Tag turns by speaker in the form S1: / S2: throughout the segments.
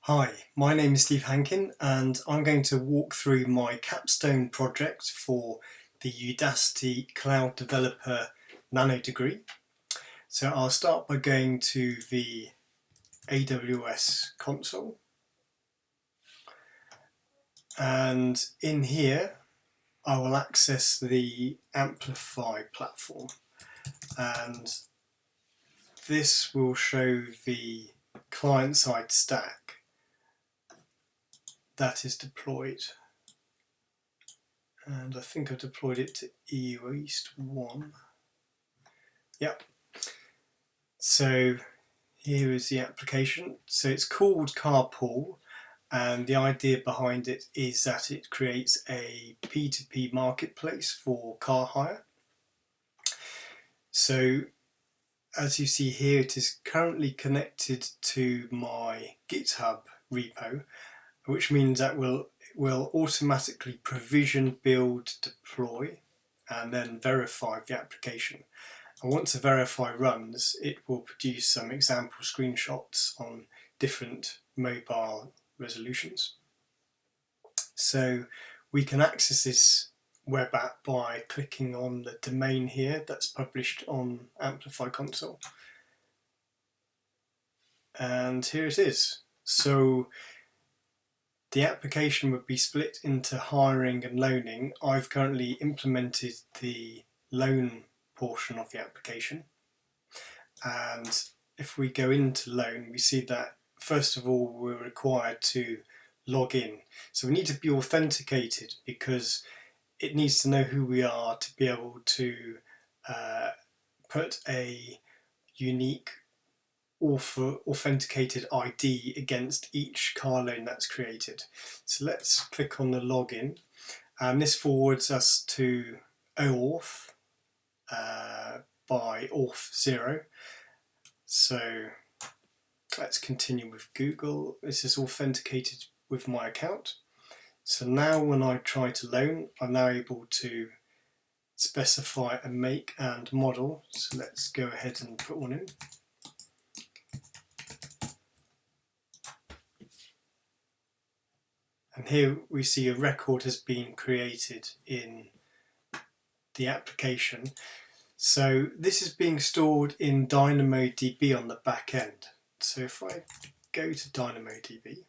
S1: Hi, my name is Steve Hankin and I'm going to walk through my Capstone project for the Udacity Cloud Developer Nanodegree. So I'll start by going to the AWS console, and in here I will access the Amplify platform, and this will show the client-side stack that is deployed. And I think I've deployed it to EU East 1. Yep. So here is the application. So it's called Carpool, and the idea behind it is that it creates a P2P Marketplace for car hire. So as you see here, it is currently connected to my GitHub repo, which means that will automatically provision, build, deploy, and then verify the application. And once the verify runs, it will produce some example screenshots on different mobile resolutions. So we can access this web app by clicking on the domain here that's published on Amplify console. And here it is. So the application would be split into hiring and loaning. I've currently implemented the loan portion of the application. And if we go into loan, we see that first of all we're required to log in. So we need to be authenticated because it needs to know who we are to be able to put a unique authenticated ID against each car loan that's created. So let's click on the login, and this forwards us to OAuth by auth0. So let's continue with Google. This is authenticated with my account. So now when I try to loan, I'm now able to specify a make and model. So let's go ahead and put one in. And here we see a record has been created in the application. So this is being stored in DynamoDB on the back end. So if I go to DynamoDB,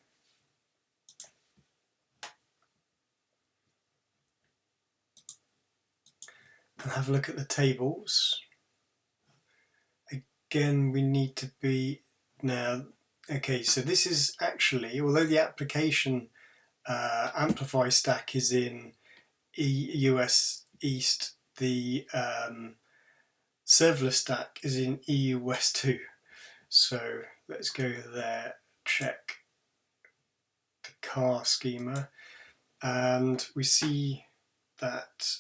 S1: and have a look at the tables, again we need to be now, okay, so this is actually, although the application Amplify stack is in US East, the serverless stack is in EU West 2. So let's go there, check the car schema, and we see that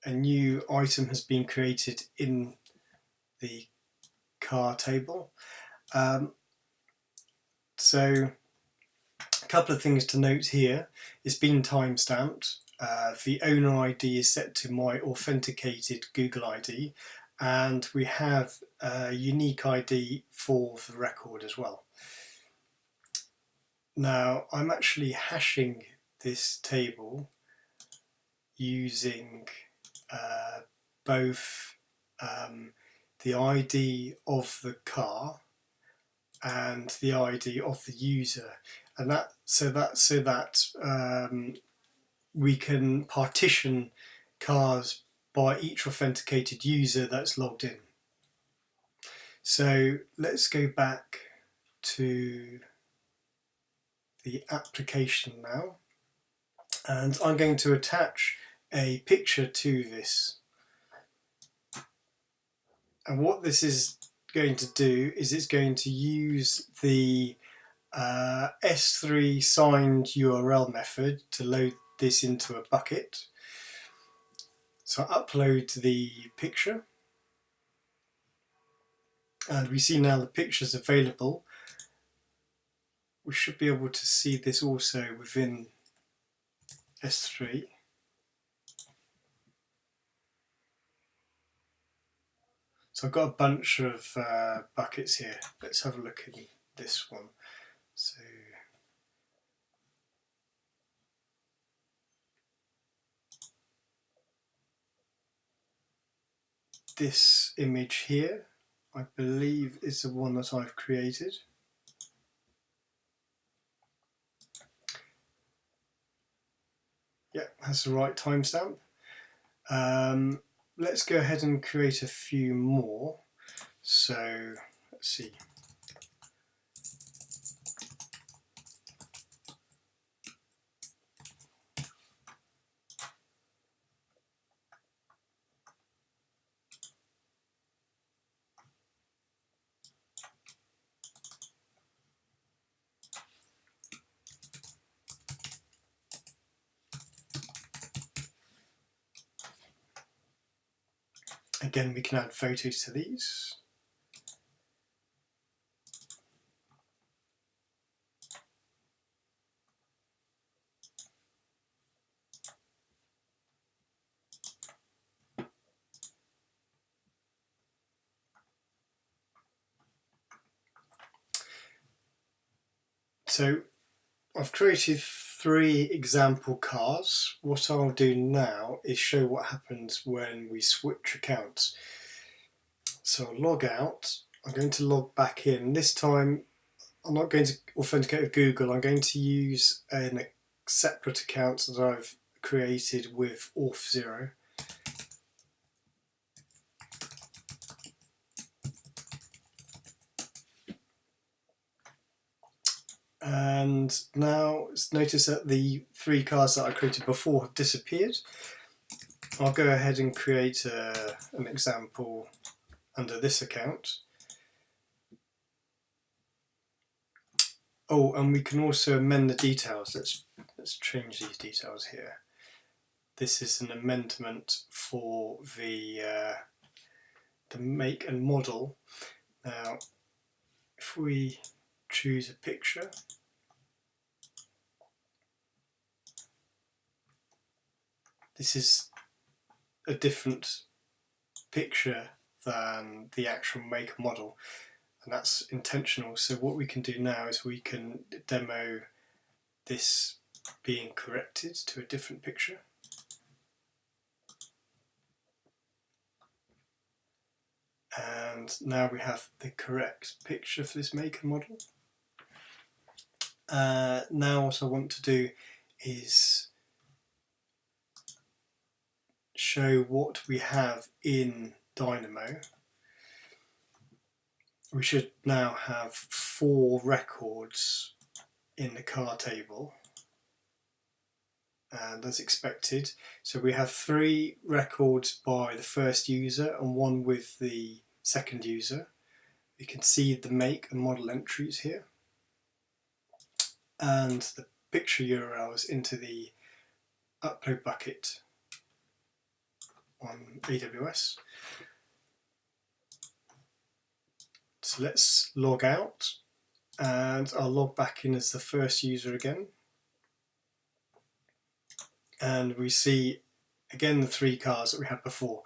S1: a new item has been created in the car table. So a couple of things to note here. It's been timestamped. The owner ID is set to my authenticated Google ID, and we have a unique ID for the record as well. Now I'm actually hashing this table using both the ID of the car and the ID of the user, and so that we can partition cars by each authenticated user that's logged in. So let's go back to the application now, and I'm going to attach a picture to this. And what this is going to do is it's going to use the S3 signed URL method to load this into a bucket. So I upload the picture, and we see now the picture's available. We should be able to see this also within S3. So I've got a bunch of buckets here. Let's have a look in this one. So this image here, I believe, is the one that I've created. Yep, has the right timestamp. Let's go ahead and create a few more. So let's see. Again, we can add photos to these. So I've created 3 example cars. What I'll do now is show what happens when we switch accounts. So I'll log out. I'm going to log back in. This time I'm not going to authenticate with Google. I'm going to use a separate account that I've created with Auth0. And now notice that the 3 cars that I created before have disappeared. I'll go ahead and create an example under this account. Oh, and we can also amend the details. Let's change these details here. This is an amendment for the make and model. Now, if we choose a picture, this is a different picture than the actual make and model, and that's intentional. So what we can do now is we can demo this being corrected to a different picture. And now we have the correct picture for this make and model. Now what I want to do is show what we have in Dynamo. We should now have 4 records in the car table, and as expected, so we have 3 records by the first user and 1 with the second user. You can see the make and model entries here, and the picture URLs into the upload bucket on AWS. So let's log out, and I'll log back in as the first user again. And we see again the 3 cars that we had before,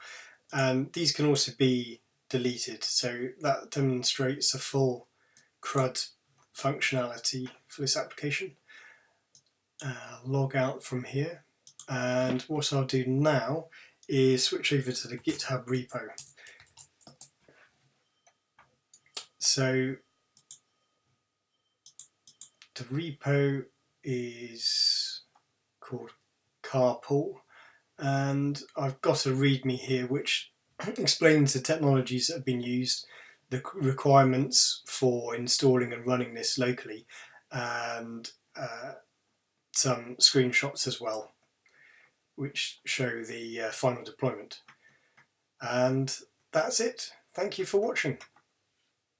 S1: and these can also be deleted, so that demonstrates a full CRUD functionality for this application. Log out from here, and what I'll do now is switch over to the GitHub repo. So the repo is called Carpool, and I've got a README here which explains the technologies that have been used, the requirements for installing and running this locally, and some screenshots as well which show the final deployment. And that's it. Thank you for watching.